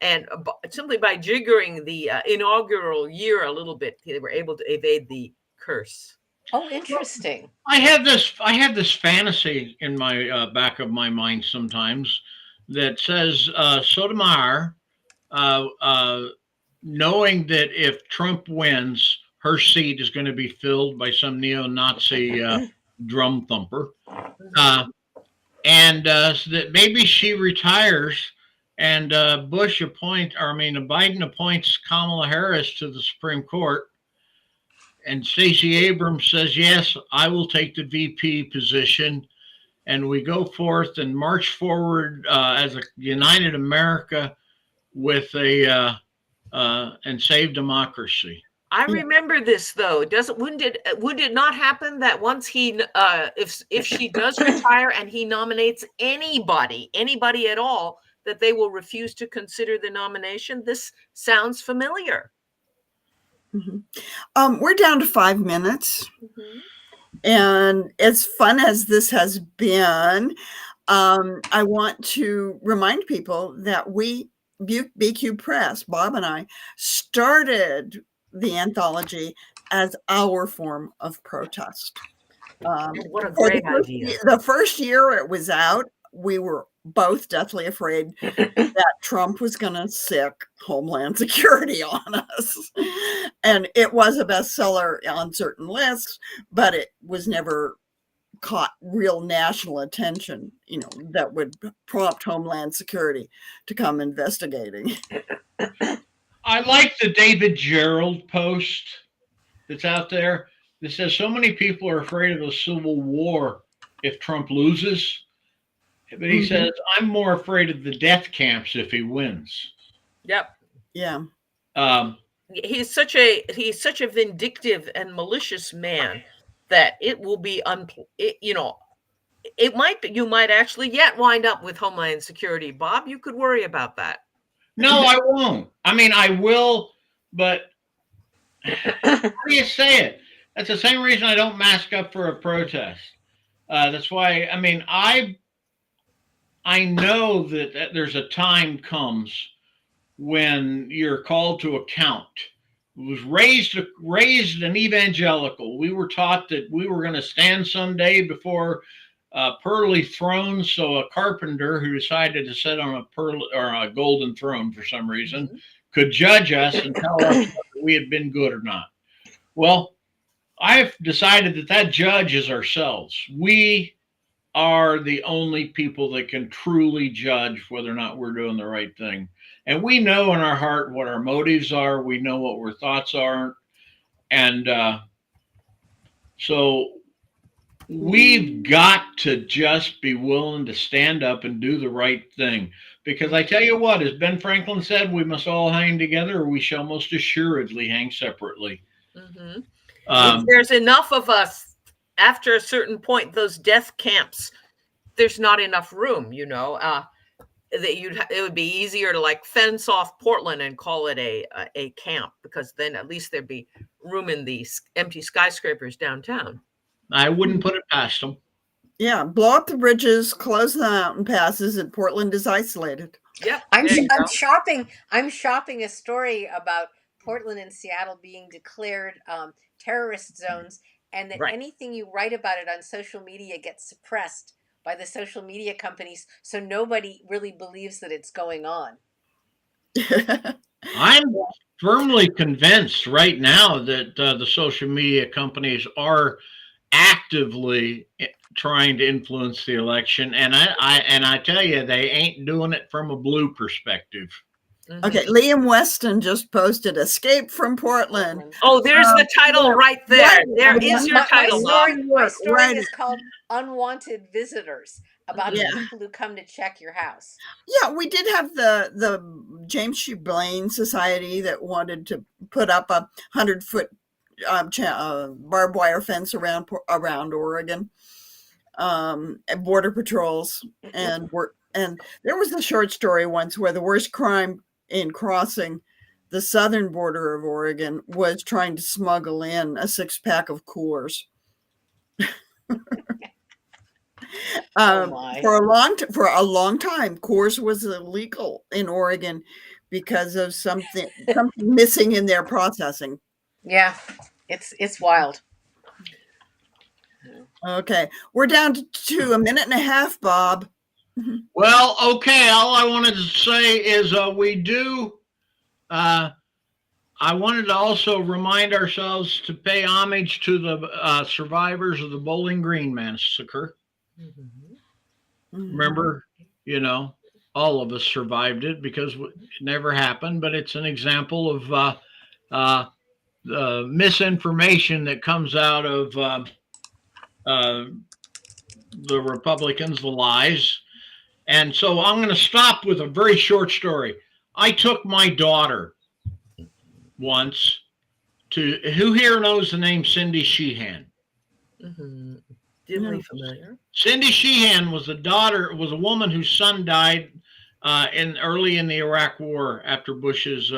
And simply by jiggering the inaugural year a little bit, they were able to evade the curse. Oh, interesting. I have this fantasy in my back of my mind sometimes that says Sotomayor, knowing that if Trump wins, her seat is going to be filled by some neo-Nazi drum thumper, and so that maybe she retires, and Biden appoints Kamala Harris to the Supreme Court, and Stacey Abrams says, "Yes, I will take the VP position," and we go forth and march forward as a united America with and save democracy. I remember this though. Would it not happen that once if she does retire and he nominates anybody at all, that they will refuse to consider the nomination? This sounds familiar. We're down to 5 minutes. And as fun as this has been, I want to remind people that BQ Press, Bob and I, started the anthology as our form of protest. What a For great idea. the first year it was out, we were both deathly afraid that Trump was going to sick Homeland Security on us. And it was a bestseller on certain lists, but it was never caught real national attention, that would prompt Homeland Security to come investigating. I like the David Gerald post that's out there that says so many people are afraid of a civil war if Trump loses. But he says, I'm more afraid of the death camps if he wins. Yep. Yeah. He's such a vindictive and malicious man that it will be it might be, you might actually yet wind up with Homeland Security. Bob, you could worry about that. No, I won't. I mean, I will, but how do you say it? That's the same reason I don't mask up for a protest. That's why, I mean, I know that there's a time comes when you're called to account. It was raised an evangelical. We were taught that we were going to stand someday before pearly thrones. So a carpenter who decided to sit on a golden throne for some reason could judge us and tell us whether we had been good or not. Well, I've decided that judge is ourselves. We are the only people that can truly judge whether or not we're doing the right thing. And we know in our heart what our motives are. We know what our thoughts are. And so we've got to just be willing to stand up and do the right thing. Because I tell you what, as Ben Franklin said, we must all hang together or we shall most assuredly hang separately. If there's enough of us, after a certain point, those death camps, there's not enough room, that it would be easier to like fence off Portland and call it a camp, because then at least there'd be room in these empty skyscrapers downtown. I wouldn't put it past them. Yeah, blow up the bridges, close the mountain passes, and Portland is isolated. Yeah, I'm shopping a story about Portland and Seattle being declared terrorist zones, and that anything you write about it on social media gets suppressed by the social media companies, so nobody really believes that it's going on. I'm firmly convinced right now that the social media companies are actively trying to influence the election, and I tell you, they ain't doing it from a blue perspective. Okay, Liam Weston just posted "Escape from Portland." Oh, there's the title right there. There is your title. My story is called "Unwanted Visitors," about the people who come to check your house. Yeah, we did have the James G. Blaine Society that wanted to put up a 100-foot barbed wire fence around Oregon, border patrols, and there was a short story once where the worst crime in crossing the southern border of Oregon was trying to smuggle in a 6-pack of Coors. For a long time, Coors was illegal in Oregon because of something missing in their processing. Yeah, it's wild. Okay, we're down to a minute and a half, Bob. Well, okay. All I wanted to say is we do. I wanted to also remind ourselves to pay homage to the survivors of the Bowling Green massacre. Remember, all of us survived it because it never happened, but it's an example of the misinformation that comes out of the Republicans, the lies. And so I'm going to stop with a very short story. I took my daughter once to, who here knows the name Cindy Sheehan? Dimly familiar. Cindy Sheehan was a woman whose son died early in the Iraq War after Bush's,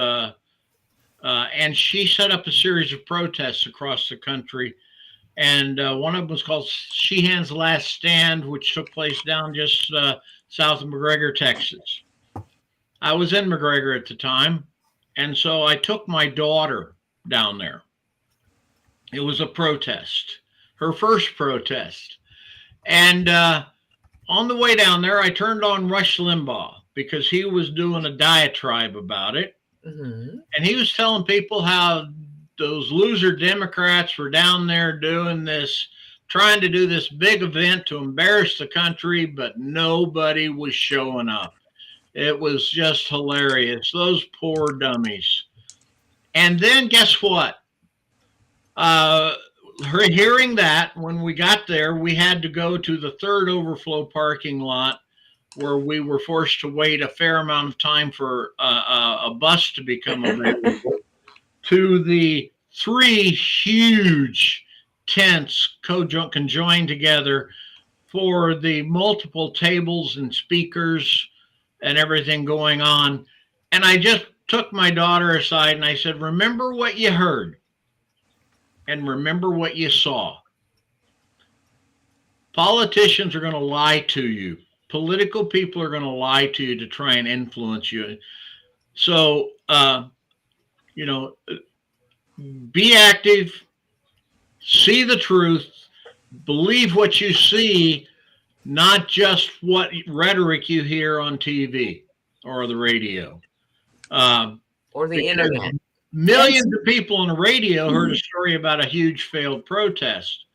and she set up a series of protests across the country. And one of them was called Sheehan's Last Stand, which took place down just south of McGregor, Texas. I was in McGregor at the time, and so I took my daughter down there. It was a protest her first protest. And on the way down there, I turned on Rush Limbaugh because he was doing a diatribe about it. Mm-hmm. And he was telling people how those loser Democrats were down there doing this, trying to do this big event to embarrass the country, but nobody was showing up. It was just hilarious. Those poor dummies. And then guess what? Hearing that, when we got there, we had to go to the third overflow parking lot where we were forced to wait a fair amount of time for a bus to become available, to the three huge tents conjoined together for the multiple tables and speakers and everything going on. And I just took my daughter aside and I said, remember what you heard and remember what you saw. Politicians are going to lie to you. Political people are going to lie to you to try and influence you. So, you know, be active, see the truth, believe what you see, not just what rhetoric you hear on TV or the radio. Or the internet. Millions of people on the radio heard a story about a huge failed protest.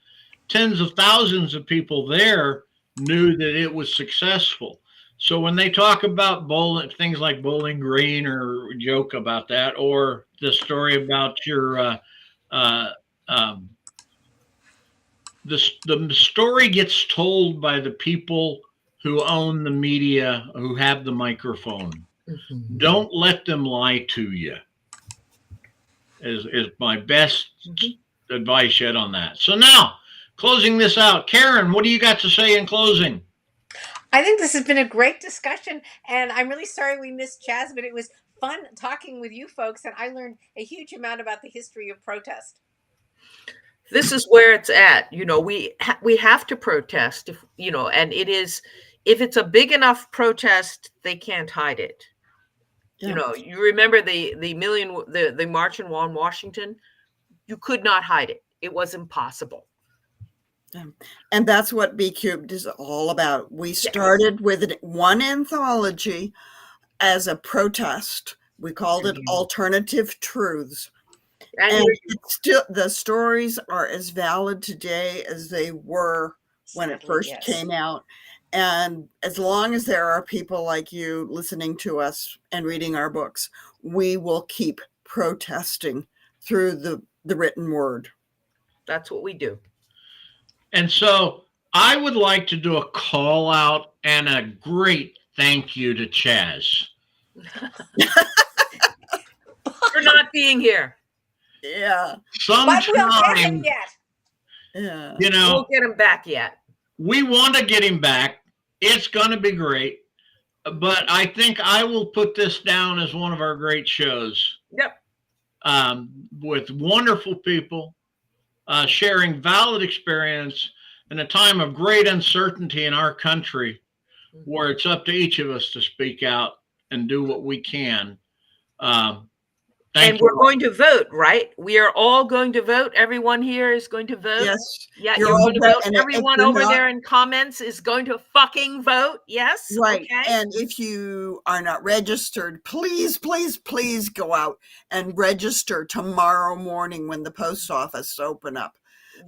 Tens of thousands of people there knew that it was successful. So when they talk about things like Bowling Green or joke about that, or the story about your the story gets told by the people who own the media, who have the microphone. Mm-hmm. Don't let them lie to you. Is my best advice yet on that. So now, closing this out, Karen, what do you got to say in closing? I think this has been a great discussion, and I'm really sorry we missed Chaz, but it was fun talking with you folks, and I learned a huge amount about the history of protest. This is where it's at. You know, we have to protest, if you know, and it is, if it's a big enough protest, they can't hide it. Yeah. You know, you remember the march on Washington. You could not hide it. It was impossible. And that's what B Cubed is all about. We started with one anthology as a protest. We called it Alternative Truths. And it's still, the stories are as valid today as they were when it first came out. And as long as there are people like you listening to us and reading our books, we will keep protesting through the written word. That's what we do. And so I would like to do a call out and a great thank you to Chaz. For not being here. Yeah. But we'll get him yet. Yeah. You know, we'll get him back yet. We want to get him back. It's going to be great. But I think I will put this down as one of our great shows. Yep. With wonderful people sharing valid experience in a time of great uncertainty in our country, where it's up to each of us to speak out and do what we can. And we're going to vote, right? We are all going to vote. Everyone here is going to vote. Yes. Yeah, you're going to vote. And everyone over there in comments is going to fucking vote. Yes. Right. Okay. And if you are not registered, please, please, please go out and register tomorrow morning when the post office open up.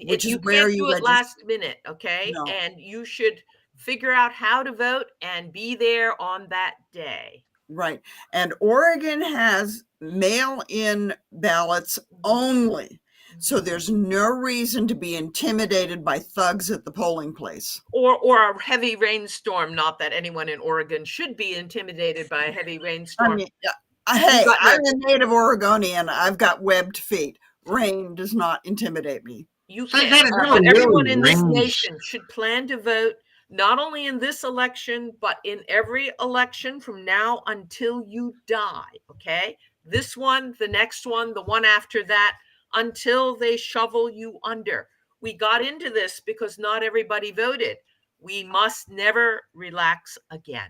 Which you is where can't you do it last minute, okay? No. And you should figure out how to vote and be there on that day. Right. And Oregon has mail-in ballots only. So there's no reason to be intimidated by thugs at the polling place. Or a heavy rainstorm. Not that anyone in Oregon should be intimidated by a heavy rainstorm. I mean, hey, I'm a native Oregonian. I've got webbed feet. Rain does not intimidate me. You can't. But everyone in this nation should plan to vote, not only in this election, but in every election from now until you die, okay? This one, the next one, the one after that, until they shovel you under. We got into this because not everybody voted. We must never relax again.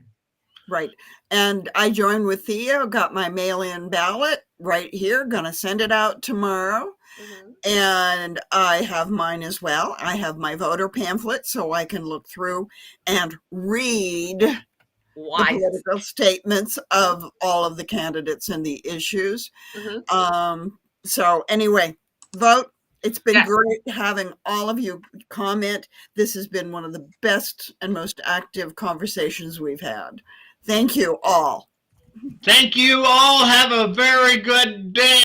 Right. And I joined with Thea, got my mail-in ballot right here, gonna send it out tomorrow. Mhm. And I have mine as well. I have my voter pamphlet so I can look through and read the Why? political statements of all of the candidates and the issues. Mhm. So anyway, vote. It's been Yes. great having all of you comment. This has been one of the best and most active conversations we've had. Thank you all. Thank you all. Have a very good day.